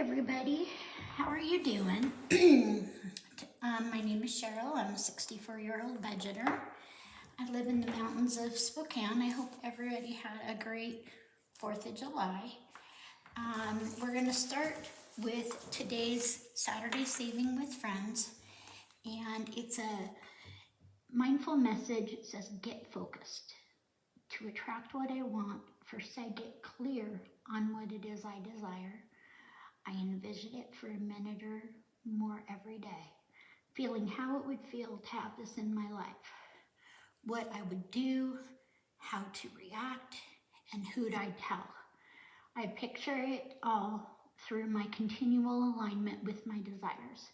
everybody, how are you doing? My name is Cheryl. I'm a 64-year-old budgeter. I live in the mountains of Spokane. I hope everybody had a great 4th of July. We're going to start with today's Saturday Saving with Friends, and it's a mindful message. It says, get focused. To attract what I want, first I get clear on what it is I desire. I envision it for a minute or more every day, feeling how it would feel to have this in my life, what I would do, how to react, and who'd I tell. I picture it all through my continual alignment with my desires.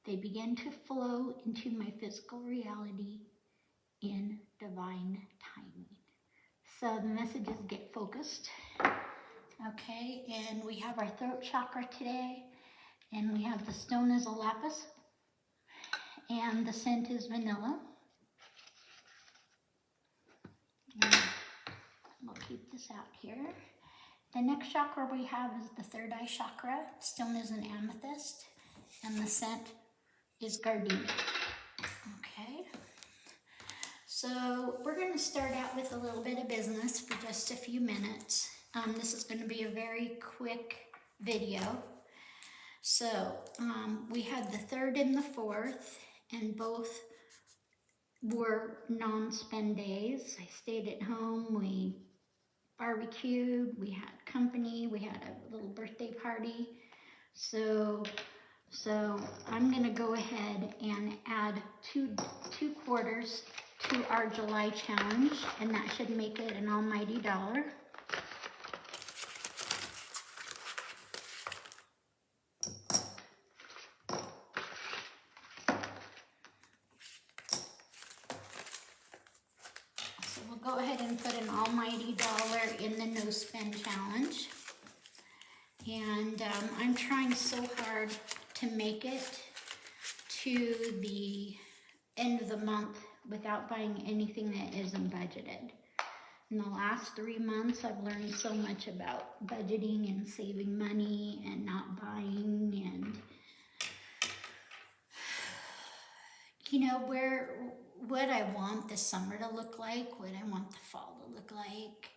They begin to flow into my physical reality in divine timing. So the message is get focused. Okay, and we have our throat chakra today, and we have the stone is a lapis, and the scent is vanilla. And we'll keep this out here. The next chakra we have is the third eye chakra. Stone is an amethyst, and the scent is gardenia. Okay, so we're going to start out with a little bit of business for just a few minutes. This is going to be a very quick video. So we had the 3rd and the 4th, and both were non-spend days. I stayed at home, we barbecued, we had company, we had a little birthday party. So I'm going to go ahead and add two quarters to our July challenge, and that should make it an almighty dollar. Go ahead and put an almighty dollar in the no spend challenge. And I'm trying so hard to make it to the end of the month without buying anything that isn't budgeted. In the last 3 months, I've learned so much about budgeting and saving money and not buying, and you know, what I want the summer to look like, what I want the fall to look like.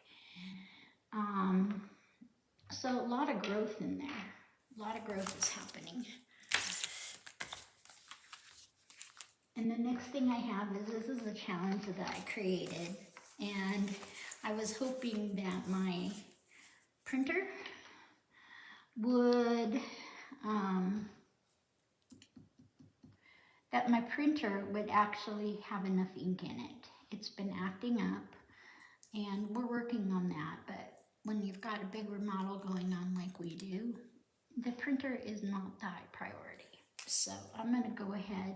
So a lot of growth in there. A lot of growth is happening. And the next thing I have is, this is a challenge that I created. And I was hoping that my printer would, actually have enough ink in it. It's been acting up, and we're working on that, but when you've got a big remodel going on like we do, the printer is not the high priority. So I'm going to go ahead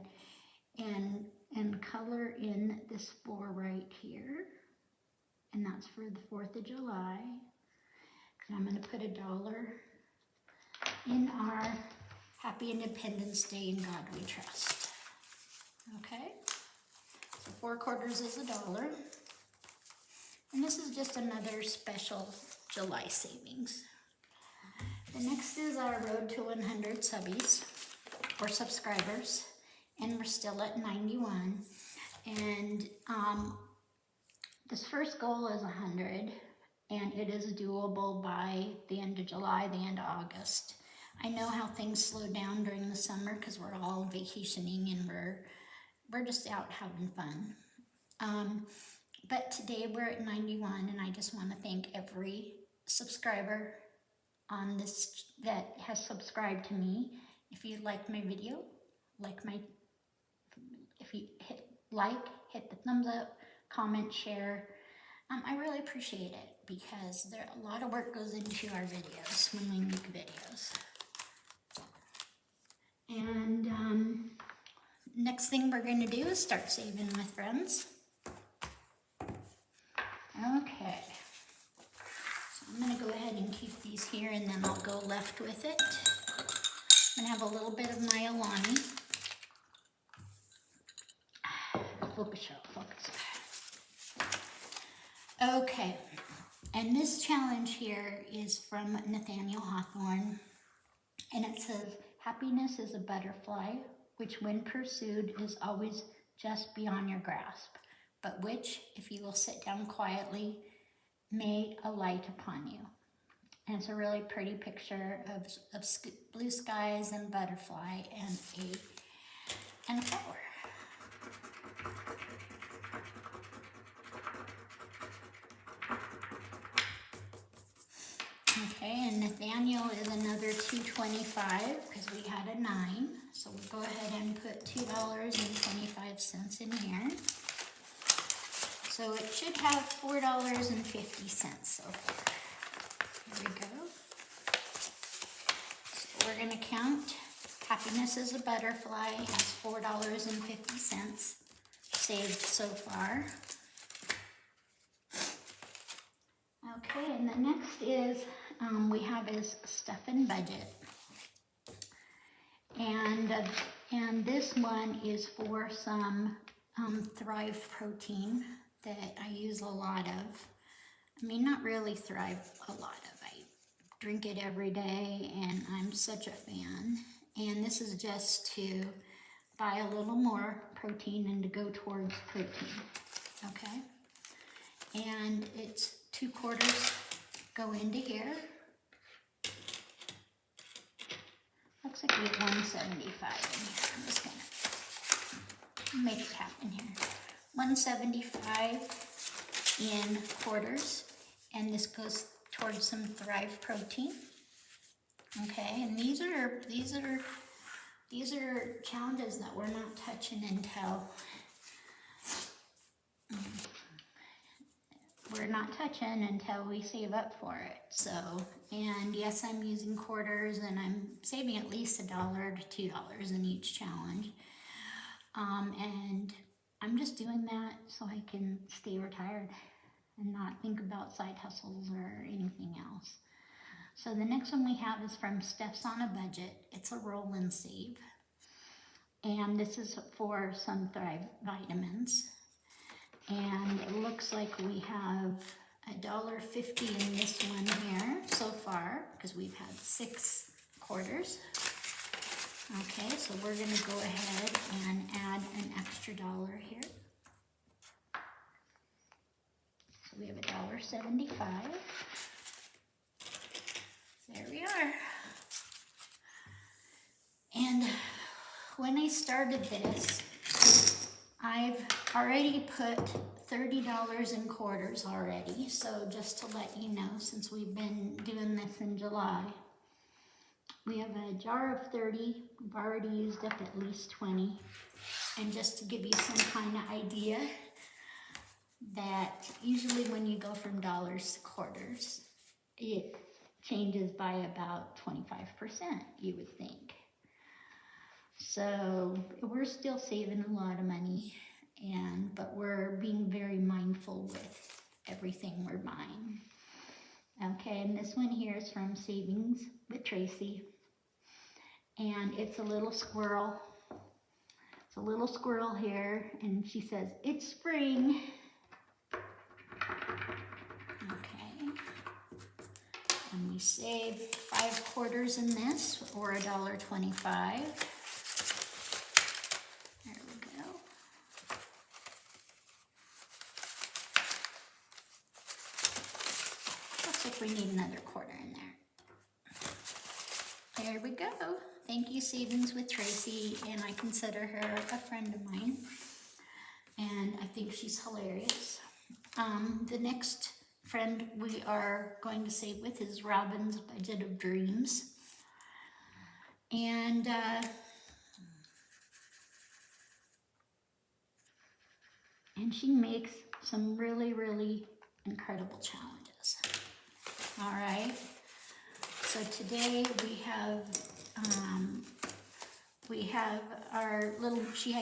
and color in this 4 right here, and that's for the 4th of July. And I'm going to put $1 in our Happy Independence Day, in God we trust. Okay, so 4 quarters is $1. And this is just another special July savings. The next is our road to 100 subbies, or subscribers, and we're still at 91. And this first goal is 100, and it is doable by the end of July, the end of August. I know how things slow down during the summer because we're all vacationing and we're just out having fun. But today we're at 91, and I just want to thank every subscriber on this that has subscribed to me. If you like my video, if you hit the thumbs up, comment, share. I really appreciate it, because a lot of work goes into our videos when we make videos. And next thing we're going to do is start saving with friends. Okay, so I'm going to go ahead and keep these here, and then I'll go left with it. I'm going to have a little bit of my Alani. Focus, Cheryl, focus. Okay, and this challenge here is from Nathaniel Hawthorne. And it says, happiness is a butterfly, which when pursued is always just beyond your grasp, but which, if you will sit down quietly, may alight upon you. And it's a really pretty picture of blue skies and butterfly and a flower. Okay, and Nathaniel is another $2.25 because we had a 9. So we'll go ahead and put $2.25 in here. So it should have $4.50 so far. Here we go. So we're going to count. Happiness is a butterfly has $4.50 saved so far. Okay, and the next is we have is stuff and budget, and this one is for some Thrive protein that I use a lot of. I mean, not really Thrive a lot of. I drink it every day, and I'm such a fan. And this is just to buy a little more protein and to go towards protein. Okay, and it's 2/4 go into here. Looks like we have 175 in here. I'm just gonna make it happen here. 175 in quarters, and this goes towards some Thrive protein. Okay, and these are challenges that we're not touching until we save up for it. So, and yes, I'm using quarters, and I'm saving at least $1 to $2 in each challenge. And I'm just doing that so I can stay retired and not think about side hustles or anything else. So the next one we have is from Steph's on a Budget. It's a roll and save. And this is for some Thrive vitamins. And it looks like we have $1.50 in this one here so far, because we've had 6 quarters. Okay, so we're going to go ahead and add an extra $1 here. So we have $1.75. There we are. And when I started this, I've already put $30 in quarters already. So just to let you know, since we've been doing this in July, we have a jar of 30. We've already used up at least 20. And just to give you some kind of idea, that usually when you go from dollars to quarters, it changes by about 25%, you would think. So we're still saving a lot of money, but we're being very mindful with everything we're buying. Okay, and this one here is from Savings with Tracy, and it's a little squirrel. It's a little squirrel here, and she says, "It's spring." Okay, and we save 5 quarters in this, or $1.25. There we go. Looks like we need another quarter in there. There we go. Thank you, Savings with Tracy, and I consider her a friend of mine, and I think she's hilarious. The next friend we are going to save with is Robin's Budget of Dreams, and she makes some really, really incredible challenges. All right. So today we have our little. She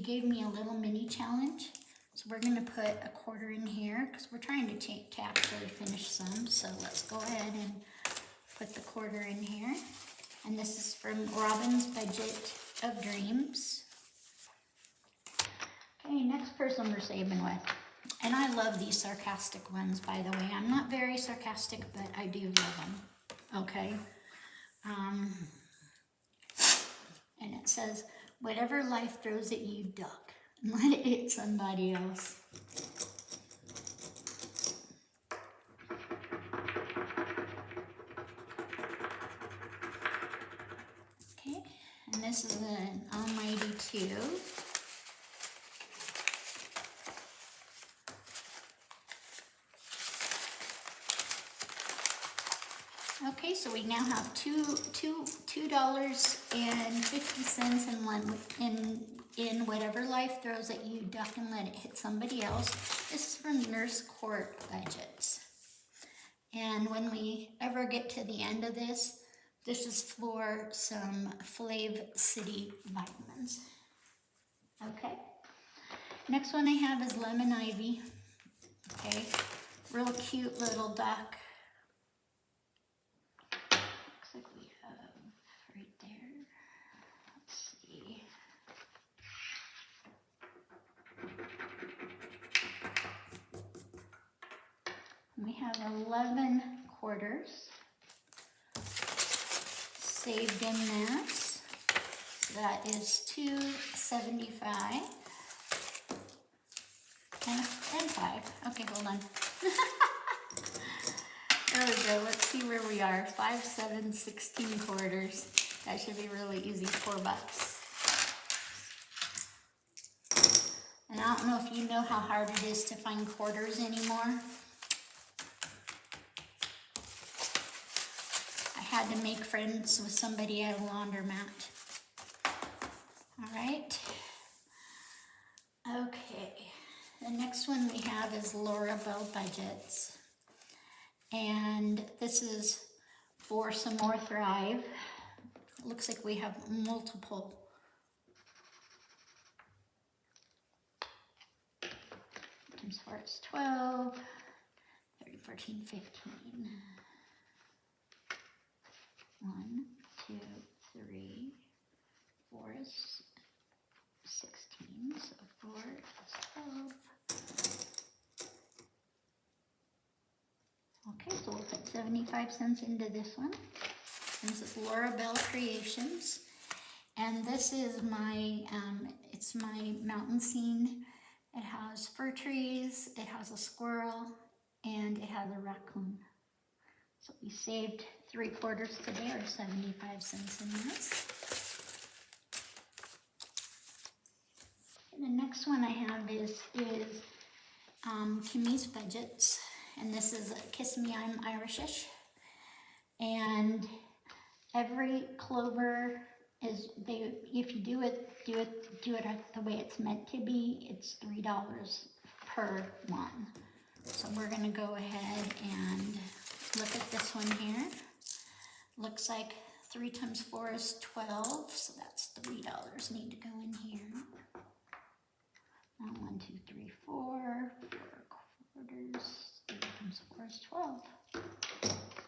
gave me a little mini challenge. So we're going to put a quarter in here because we're trying to actually finish some. So let's go ahead and put the quarter in here. And this is from Robin's Budget of Dreams. Okay, next person we're saving with. And I love these sarcastic ones, by the way. I'm not very sarcastic, but I do love them. Okay. And it says, whatever life throws at you, duck, and let it hit somebody else. Okay, and this is an almighty 2. Okay, so we now have $2.50 in whatever life throws at you, duck and let it hit somebody else. This is from Nurse Court Budgets. And when we ever get to the end of this is for some Flav City vitamins. Okay. Next one I have is Lemon Ivy. Okay, real cute little duck. Looks like we have right there. Let's see. We have 11 quarters saved in this. So that is $2.75 and 5. Okay, hold on. There we go. Let's see where we are. 5, 7, 16 quarters. That should be really easy. $4. And I don't know if you know how hard it is to find quarters anymore. I had to make friends with somebody at a laundromat. All right. Okay. The next one we have is Laura Bell Budgets. And this is for some more Thrive. It looks like we have multiple. Times 4 is 12, 30, 14, 15. 1, 2, 3, 4 is 16, so 4 is 12. Okay, so we'll put 75 cents into this one. This is Laura Bell Creations. And this is my, it's my mountain scene. It has fir trees, it has a squirrel, and it has a raccoon. So we saved 3 quarters today, or 75 cents in this. And the next one I have is Kimmy's Budgets. And this is Kiss Me, I'm Irishish. And every clover is, if you do it the way it's meant to be, it's $3 per one. So we're gonna go ahead and look at this one here. Looks like 3 times 4 is 12, so that's $3 need to go in here. 1, 2, 3, 4 quarters. 3 times 4 is 12.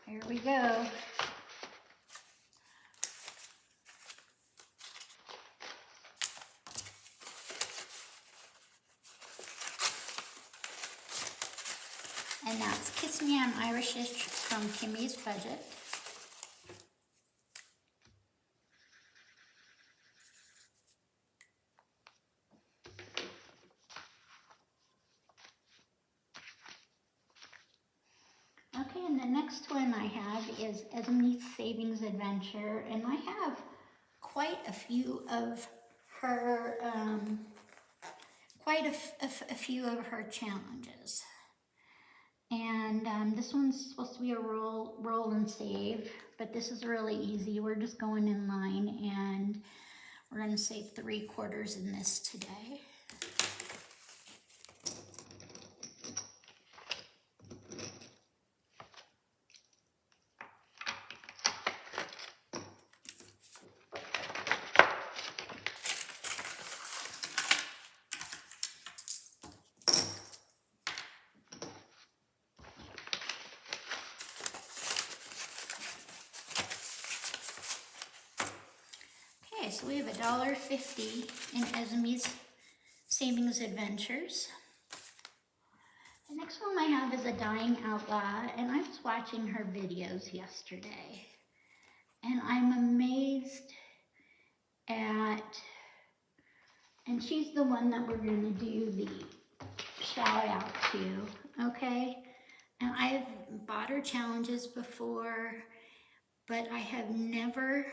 Here we go. And that's Kiss Me, I'm Irishish from Kimmy's Budget. Okay, and the next one I have is Esme's Savings Adventure, and I have quite a few of her, a few of her challenges. And this one's supposed to be a roll and save, but this is really easy. We're just going in line, and we're going to save 3 quarters in this today. Okay, so we have $1.50 in Esme's Savings Adventures. The next one I have is a Dying Outlaw, and I was watching her videos yesterday. And I'm amazed at, and she's the one that we're going to do the shout out to, okay? And I've bought her challenges before, but I have never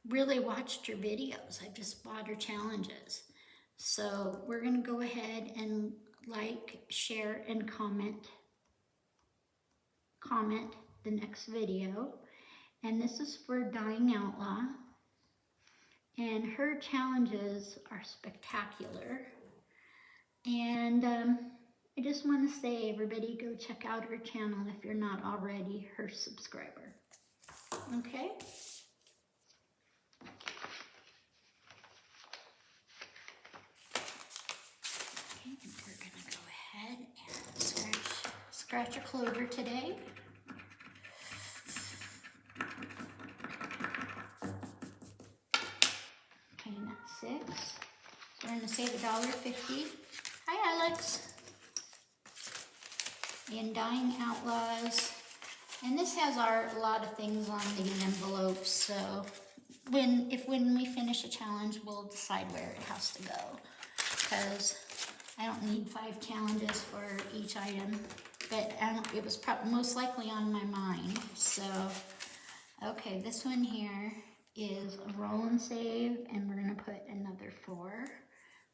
really watched her videos. I've just bought her challenges. So we're going to go ahead and like, share, and comment the next video. And this is for Dying Outlaw. And her challenges are spectacular. And I just want to say, everybody go check out her channel if you're not already her subscriber. Okay? And we're going to go ahead and scratch a clover today. Okay, and that's 6. So we're going to save $1.50. Hi, Alex. And Dying Outlaws. And this has a lot of things on the envelopes, so when we finish a challenge, we'll decide where it has to go. Because I don't need 5 challenges for each item, but it was most likely on my mind. So, okay, this one here is a roll and save, and we're gonna put another 4.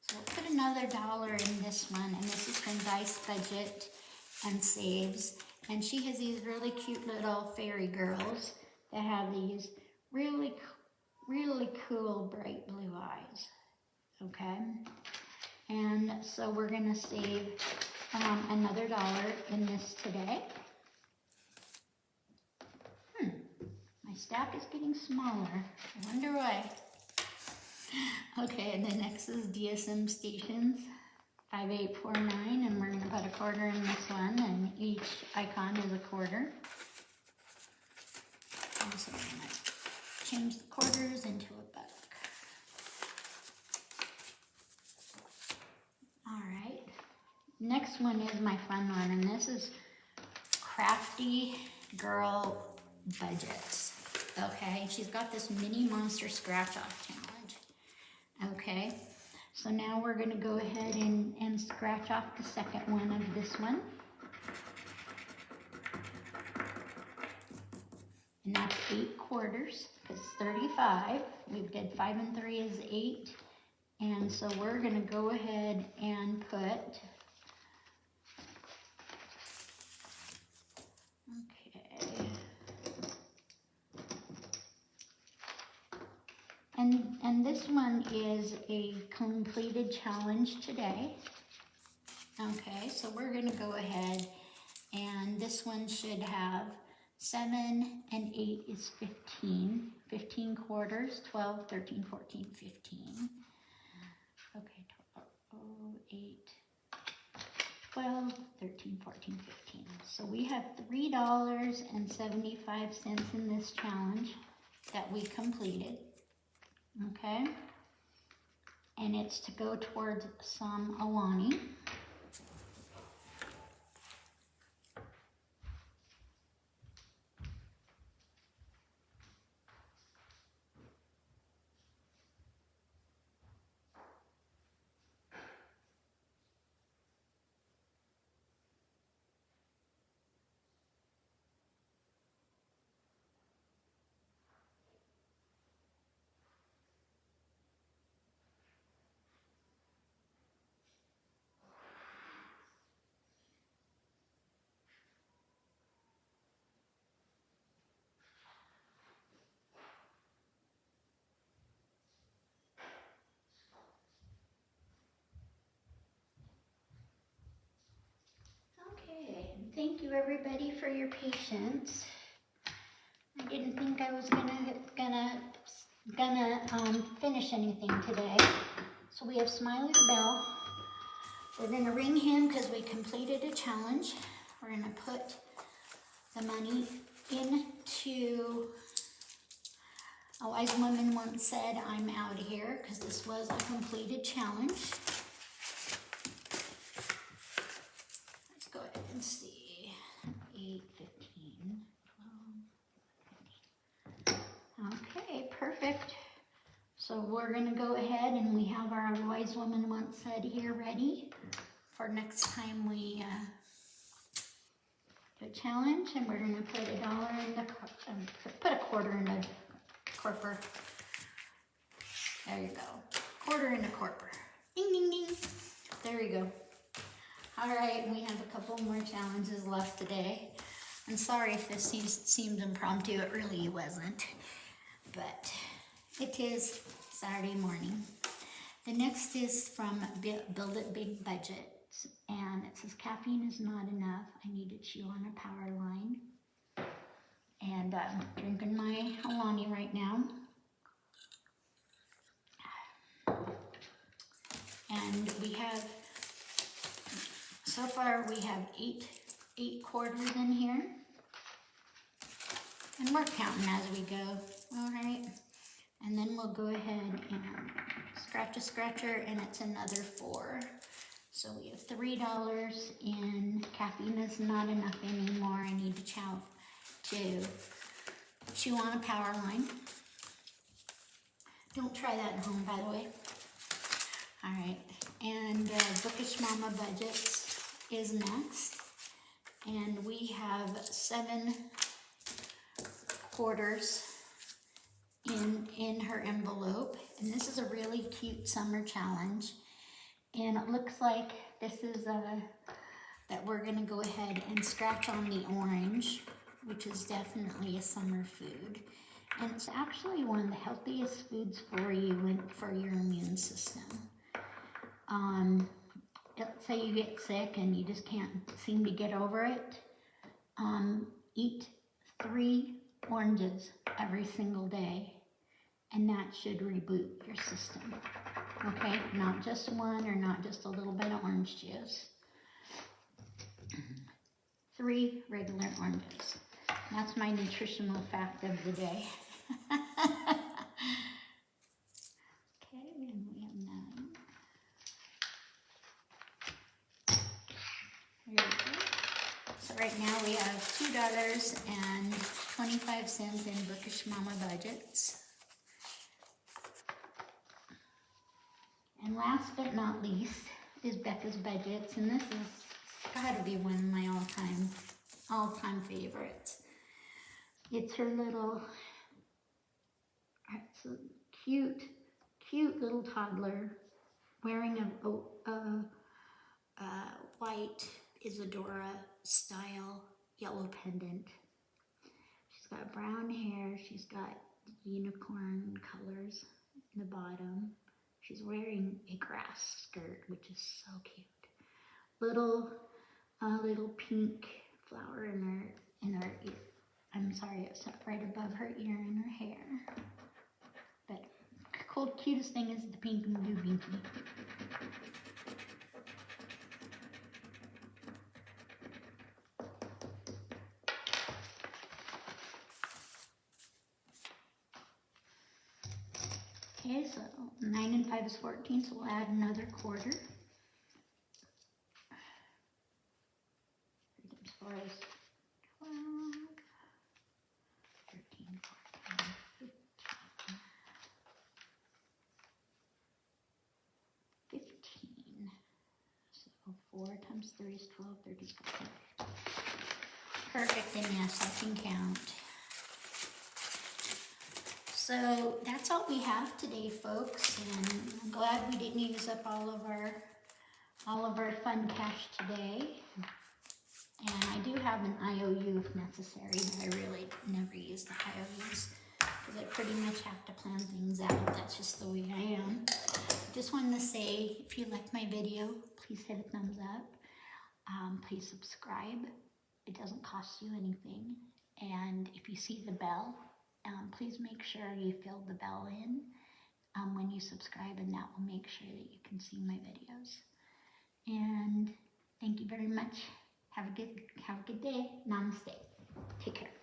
So we'll put another $1 in this one, and this is from Dice Budget and Saves. And she has these really cute little fairy girls that have these really, really cool bright blue eyes. Okay? And so we're gonna save another $1 in this today. My stack is getting smaller. I wonder why. Okay, and the next is DSM Stations. 5849, and we're going to put a quarter in this one, and each icon is a quarter. And so we're going to change the quarters into a buck. Alright, next one is my fun one, and this is Crafty Girl Budgets. Okay, she's got this mini monster scratch off challenge. Okay. So now we're going to go ahead and scratch off the second one of this one. And that's 8 quarters, because 35. We did 5 and 3 is 8. And so we're going to go ahead and put, okay. And this one is a completed challenge today. Okay, so we're going to go ahead, and this one should have 7 and 8 is 15. 15 quarters, 12, 13, 14, 15. Okay, 8, 12, 13, 14, 15. So we have $3.75 in this challenge that we completed. Okay, and it's to go towards some Alani. Okay, thank you everybody for your patience. I didn't think I was gonna finish anything today. So we have Smiley the Bell. We're gonna ring him because we completed a challenge. We're gonna put the money into, a wise woman once said, I'm out of here, because this was a completed challenge. Let's go ahead and see. 8, 15, 12, 15. perfect. So we're gonna go ahead and we have our wise woman once said here ready for next time we do a challenge, and we're gonna put $1 in the, put a quarter in the corper. There you go, quarter in the corper. Ding, ding, ding. There you go. All right, we have a couple more challenges left today. I'm sorry if this seems impromptu, it really wasn't, but it is Saturday morning. The next is from Build It Big Budgets, and it says caffeine is not enough. I need to chew on a power line. And I'm drinking my Alani right now. And we have, so far we have eight quarters in here. And we're counting as we go, all right? And then we'll go ahead and scratch a scratcher, and it's another 4. So we have $3 in caffeine is not enough anymore. I need to chew on a power line. Don't try that at home, by the way. All right, and Bookish Mama Budgets is next. And we have 7 quarters in her envelope, and this is a really cute summer challenge, and it looks like this is that we're gonna go ahead and scratch on the orange, which is definitely a summer food, and it's actually one of the healthiest foods for you and for your immune system. Let's say you get sick and you just can't seem to get over it, eat 3 oranges every single day, and that should reboot your system. Okay, not just one or not just a little bit of orange juice. 3 regular oranges. That's my nutritional fact of the day. Okay, and we have 9. Here we go. So right now we have $2.25 in Bookish Mama Budgets. And last but not least is Becca's Budgets, and this is gotta be one of my all-time favorites. It's her little, it's a cute little toddler wearing a white Isadora style yellow pendant. She's got brown hair. She's got unicorn colors in the bottom. She's wearing a grass skirt, which is so cute. Little pink flower in her ear. I'm sorry, it's right above her ear and her hair. But cutest thing is the pink and blue binky. Okay, so 9 and 5 is 14, so we'll add another quarter. 3 times 4 is 12, 13, 14, 15. So 4 times 3 is 12, 30, 14. Perfect, and yes, I can count. So that's all we have today, folks, and I'm glad we didn't use up all of our fun cash today. And I do have an IOU if necessary, but I really never use the IOUs because I pretty much have to plan things out. That's just the way I am. Just wanted to say, if you like my video, please hit a thumbs up. Please subscribe. It doesn't cost you anything. And if you see the bell, please make sure you fill the bell in when you subscribe, and that will make sure that you can see my videos. And thank you very much. Have a good day. Namaste. Take care.